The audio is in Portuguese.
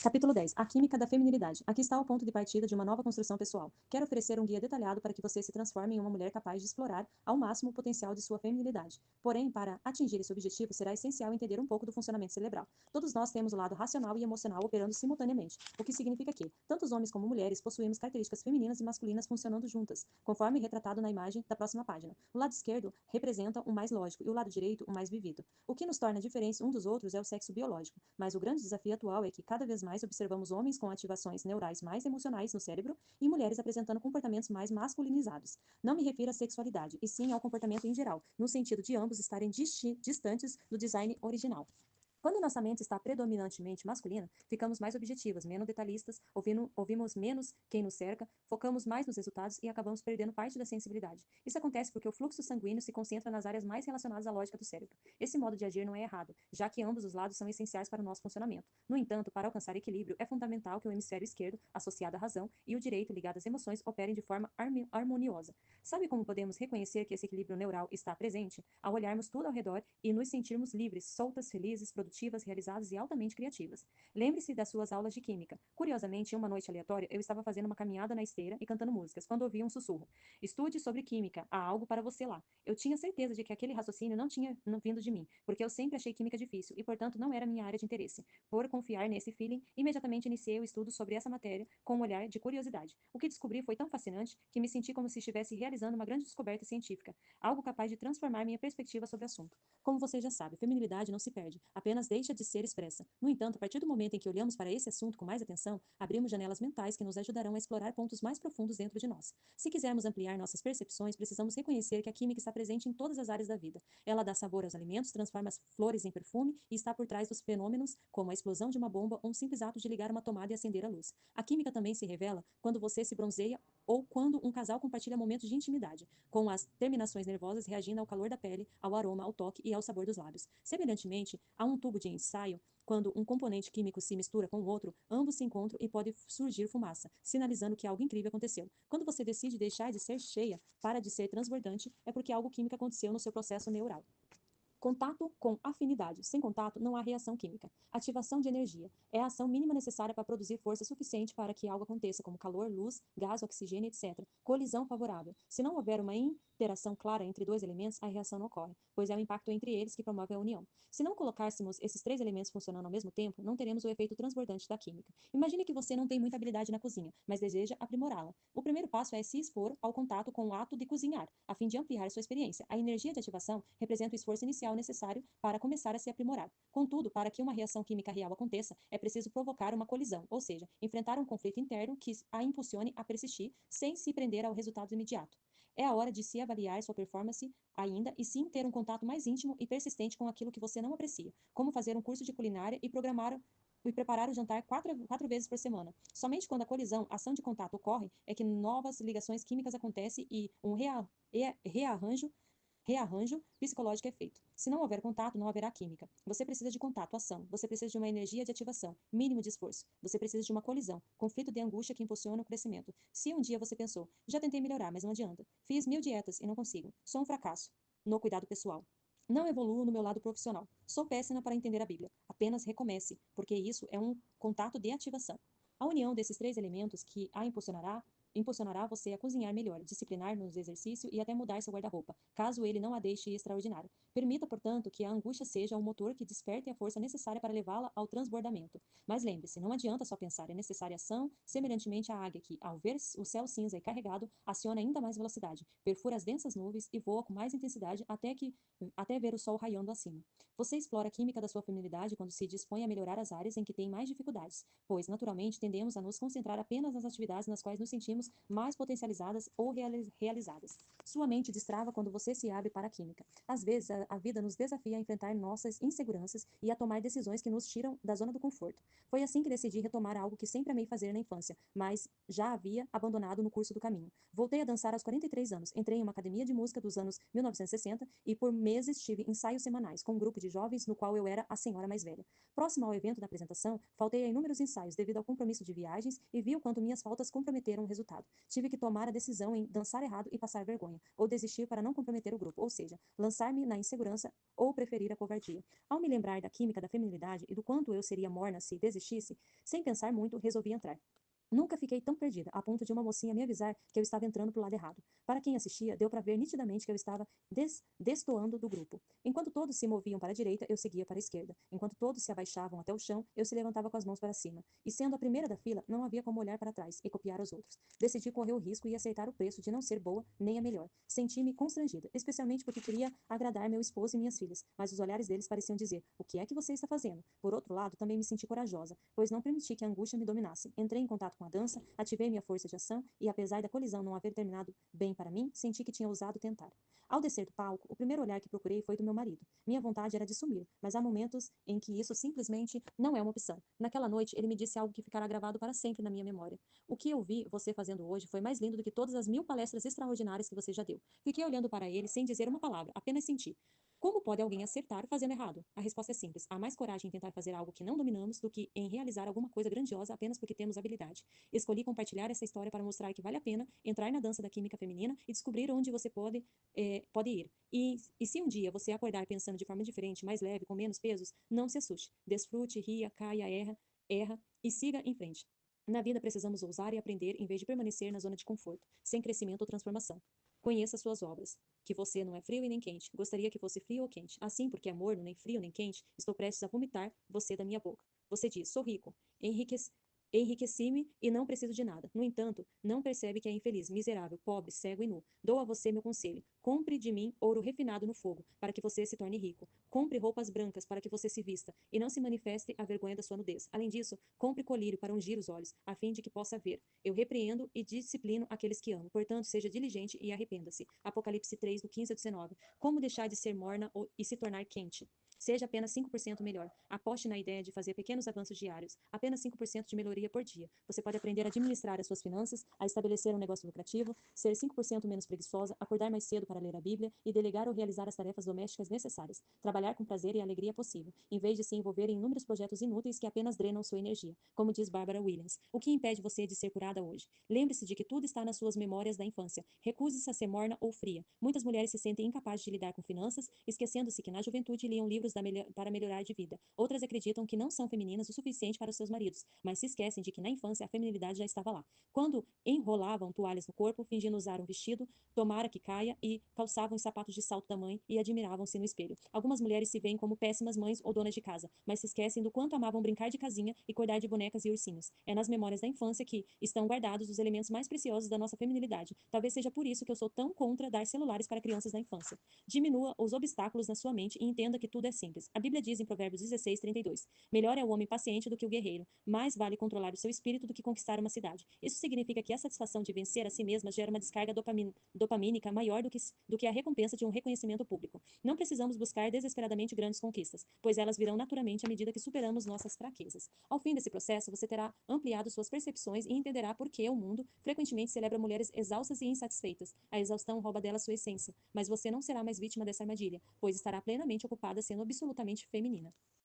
Capítulo 10. A química da feminilidade. Aqui está o ponto de partida de uma nova construção pessoal. Quero oferecer um guia detalhado para que você se transforme em uma mulher capaz de explorar ao máximo o potencial de sua feminilidade. Porém, para atingir esse objetivo, será essencial entender um pouco do funcionamento cerebral. Todos nós temos o lado racional e emocional operando simultaneamente, o que significa que, tanto os homens como mulheres possuímos características femininas e masculinas funcionando juntas, conforme retratado na imagem da próxima página. O lado esquerdo representa o mais lógico e o lado direito o mais vivido. O que nos torna diferentes um dos outros é o sexo biológico, mas o grande desafio atual é que cada vez mais observamos homens com ativações neurais mais emocionais no cérebro e mulheres apresentando comportamentos mais masculinizados. Não me refiro à sexualidade, e sim ao comportamento em geral, no sentido de ambos estarem distantes do design original. Quando nossa mente está predominantemente masculina, ficamos mais objetivas, menos detalhistas, ouvimos menos quem nos cerca, focamos mais nos resultados e acabamos perdendo parte da sensibilidade. Isso acontece porque o fluxo sanguíneo se concentra nas áreas mais relacionadas à lógica do cérebro. Esse modo de agir não é errado, já que ambos os lados são essenciais para o nosso funcionamento. No entanto, para alcançar equilíbrio, é fundamental que o hemisfério esquerdo, associado à razão, e o direito, ligado às emoções, operem de forma harmoniosa. Sabe como podemos reconhecer que esse equilíbrio neural está presente? Ao olharmos tudo ao redor e nos sentirmos livres, soltas, felizes, produtivas, realizadas e altamente criativas. Lembre-se das suas aulas de química. Curiosamente, em uma noite aleatória, eu estava fazendo uma caminhada na esteira e cantando músicas, quando ouvi um sussurro. Estude sobre química, há algo para você lá. Eu tinha certeza de que aquele raciocínio não tinha vindo de mim, porque eu sempre achei química difícil e, portanto, não era minha área de interesse. Por confiar nesse feeling, imediatamente iniciei o estudo sobre essa matéria com um olhar de curiosidade. O que descobri foi tão fascinante que me senti como se estivesse realizando uma grande descoberta científica, algo capaz de transformar minha perspectiva sobre o assunto. Como você já sabe, feminilidade não se perde, apenas deixa de ser expressa. No entanto, a partir do momento em que olhamos para esse assunto com mais atenção, abrimos janelas mentais que nos ajudarão a explorar pontos mais profundos dentro de nós. Se quisermos ampliar nossas percepções, precisamos reconhecer que a química está presente em todas as áreas da vida. Ela dá sabor aos alimentos, transforma as flores em perfume e está por trás dos fenômenos como a explosão de uma bomba ou um simples ato de ligar uma tomada e acender a luz. A química também se revela quando você se bronzeia ou quando um casal compartilha momentos de intimidade, com as terminações nervosas reagindo ao calor da pele, ao aroma, ao toque e ao sabor dos lábios. Semelhantemente, a um tubo de ensaio, quando um componente químico se mistura com o outro, ambos se encontram e pode surgir fumaça, sinalizando que algo incrível aconteceu. Quando você decide deixar de ser cheia para de ser transbordante, é porque algo químico aconteceu no seu processo neural. Contato com afinidade. Sem contato, não há reação química. Ativação de energia. É a ação mínima necessária para produzir força suficiente para que algo aconteça, como calor, luz, gás, oxigênio, etc. Colisão favorável. Se não houver uma interação clara entre dois elementos, a reação não ocorre, pois é o impacto entre eles que promove a união. Se não colocássemos esses três elementos funcionando ao mesmo tempo, não teremos o efeito transbordante da química. Imagine que você não tem muita habilidade na cozinha, mas deseja aprimorá-la. O primeiro passo é se expor ao contato com o ato de cozinhar, a fim de ampliar sua experiência. A energia de ativação representa o esforço inicial necessário para começar a se aprimorar. Contudo, para que uma reação química real aconteça, é preciso provocar uma colisão, ou seja, enfrentar um conflito interno que a impulsione a persistir sem se prender ao resultado imediato. É a hora de se avaliar sua performance ainda e sim ter um contato mais íntimo e persistente com aquilo que você não aprecia, como fazer um curso de culinária e preparar o jantar quatro vezes por semana. Somente quando a colisão, ação de contato ocorre, é que novas ligações químicas acontecem e um rearranjo psicológico é feito. Se não houver contato, não haverá química. Você precisa de contato, ação. Você precisa de uma energia de ativação, mínimo de esforço. Você precisa de uma colisão, conflito de angústia que impulsiona o crescimento. Se um dia você pensou, já tentei melhorar, mas não adianta. Fiz 1000 dietas e não consigo. Sou um fracasso no cuidado pessoal. Não evoluo no meu lado profissional. Sou péssima para entender a Bíblia. Apenas recomece, porque isso é um contato de ativação. A união desses três elementos que a impulsionará você a cozinhar melhor, disciplinar nos exercícios e até mudar seu guarda-roupa, caso ele não a deixe extraordinário. Permita, portanto, que a angústia seja o motor que desperte a força necessária para levá-la ao transbordamento. Mas lembre-se, não adianta só pensar, é necessária ação, semelhantemente à águia que, ao ver o céu cinza e carregado, aciona ainda mais velocidade, perfura as densas nuvens e voa com mais intensidade até ver o sol raiando acima. Você explora a química da sua feminilidade quando se dispõe a melhorar as áreas em que tem mais dificuldades, pois, naturalmente, tendemos a nos concentrar apenas nas atividades nas quais nos sentimos mais potencializadas ou realizadas. Sua mente destrava quando você se abre para a química. Às vezes, a vida nos desafia a enfrentar nossas inseguranças e a tomar decisões que nos tiram da zona do conforto. Foi assim que decidi retomar algo que sempre amei fazer na infância, mas já havia abandonado no curso do caminho. Voltei a dançar aos 43 anos, entrei em uma academia de música dos anos 1960 e por meses tive ensaios semanais com um grupo de jovens no qual eu era a senhora mais velha. Próximo ao evento da apresentação, faltei a inúmeros ensaios devido ao compromisso de viagens e vi o quanto minhas faltas comprometeram o resultado. errado. Tive que tomar a decisão em dançar errado e passar vergonha, ou desistir para não comprometer o grupo, ou seja, lançar-me na insegurança ou preferir a covardia. Ao me lembrar da química da feminilidade e do quanto eu seria morna se desistisse, sem pensar muito, resolvi entrar. Nunca fiquei tão perdida, a ponto de uma mocinha me avisar que eu estava entrando pro lado errado. Para quem assistia, deu para ver nitidamente que eu estava destoando do grupo. Enquanto todos se moviam para a direita, eu seguia para a esquerda. Enquanto todos se abaixavam até o chão, eu se levantava com as mãos para cima. E sendo a primeira da fila, não havia como olhar para trás e copiar os outros. Decidi correr o risco e aceitar o preço de não ser boa nem a melhor. Senti-me constrangida, especialmente porque queria agradar meu esposo e minhas filhas, mas os olhares deles pareciam dizer: "O que é que você está fazendo?" Por outro lado, também me senti corajosa, pois não permiti que a angústia me dominasse. Entrei em contato com a dança, ativei minha força de ação e, apesar da colisão não haver terminado bem para mim, senti que tinha ousado tentar. Ao descer do palco, o primeiro olhar que procurei foi do meu marido. Minha vontade era de sumir, mas há momentos em que isso simplesmente não é uma opção. Naquela noite, ele me disse algo que ficará gravado para sempre na minha memória. "O que eu vi você fazendo hoje foi mais lindo do que todas as 1000 palestras extraordinárias que você já deu." Fiquei olhando para ele sem dizer uma palavra, apenas senti. Como pode alguém acertar fazendo errado? A resposta é simples. Há mais coragem em tentar fazer algo que não dominamos do que em realizar alguma coisa grandiosa apenas porque temos habilidade. Escolhi compartilhar essa história para mostrar que vale a pena entrar na dança da química feminina e descobrir onde você pode ir. E se um dia você acordar pensando de forma diferente, mais leve, com menos pesos, não se assuste. Desfrute, ria, caia, erra e siga em frente. Na vida precisamos ousar e aprender em vez de permanecer na zona de conforto, sem crescimento ou transformação. Conheça suas obras. Que você não é frio e nem quente. Gostaria que fosse frio ou quente. Assim, porque é morno, nem frio nem quente, estou prestes a vomitar você da minha boca. Você diz: sou rico. Enriqueci-me e não preciso de nada. No entanto, não percebe que é infeliz, miserável, pobre, cego e nu. Dou a você meu conselho. Compre de mim ouro refinado no fogo, para que você se torne rico. Compre roupas brancas para que você se vista e não se manifeste a vergonha da sua nudez. Além disso, compre colírio para ungir os olhos, a fim de que possa ver. Eu repreendo e disciplino aqueles que amo. Portanto, seja diligente e arrependa-se. Apocalipse 3, do 15 ao 19. Como deixar de ser morna e se tornar quente? Seja apenas 5% melhor. Aposte na ideia de fazer pequenos avanços diários. Apenas 5% de melhoria por dia. Você pode aprender a administrar as suas finanças, a estabelecer um negócio lucrativo, ser 5% menos preguiçosa, acordar mais cedo para ler a Bíblia e delegar ou realizar as tarefas domésticas necessárias. Trabalhar com prazer e alegria possível, em vez de se envolver em inúmeros projetos inúteis que apenas drenam sua energia. Como diz Barbara Williams, o que impede você de ser curada hoje? Lembre-se de que tudo está nas suas memórias da infância. Recuse-se a ser morna ou fria. Muitas mulheres se sentem incapazes de lidar com finanças, esquecendo-se que na juventude liam livros para melhorar de vida. Outras acreditam que não são femininas o suficiente para os seus maridos, mas se esquecem de que na infância a feminilidade já estava lá. Quando enrolavam toalhas no corpo, fingindo usar um vestido, tomara que caia, e calçavam os sapatos de salto da mãe e admiravam-se no espelho. Algumas mulheres se veem como péssimas mães ou donas de casa, mas se esquecem do quanto amavam brincar de casinha e cuidar de bonecas e ursinhos. É nas memórias da infância que estão guardados os elementos mais preciosos da nossa feminilidade. Talvez seja por isso que eu sou tão contra dar celulares para crianças na infância. Diminua os obstáculos na sua mente e entenda que tudo é simples. A Bíblia diz em Provérbios 16, 32: melhor é o homem paciente do que o guerreiro, mais vale controlar o seu espírito do que conquistar uma cidade. Isso significa que a satisfação de vencer a si mesma gera uma descarga dopamínica maior do que a recompensa de um reconhecimento público. Não precisamos buscar desesperadamente grandes conquistas, pois elas virão naturalmente à medida que superamos nossas fraquezas. Ao fim desse processo, você terá ampliado suas percepções e entenderá por que o mundo frequentemente celebra mulheres exaustas e insatisfeitas. A exaustão rouba dela sua essência, mas você não será mais vítima dessa armadilha, pois estará plenamente ocupada sendo absolutamente feminina.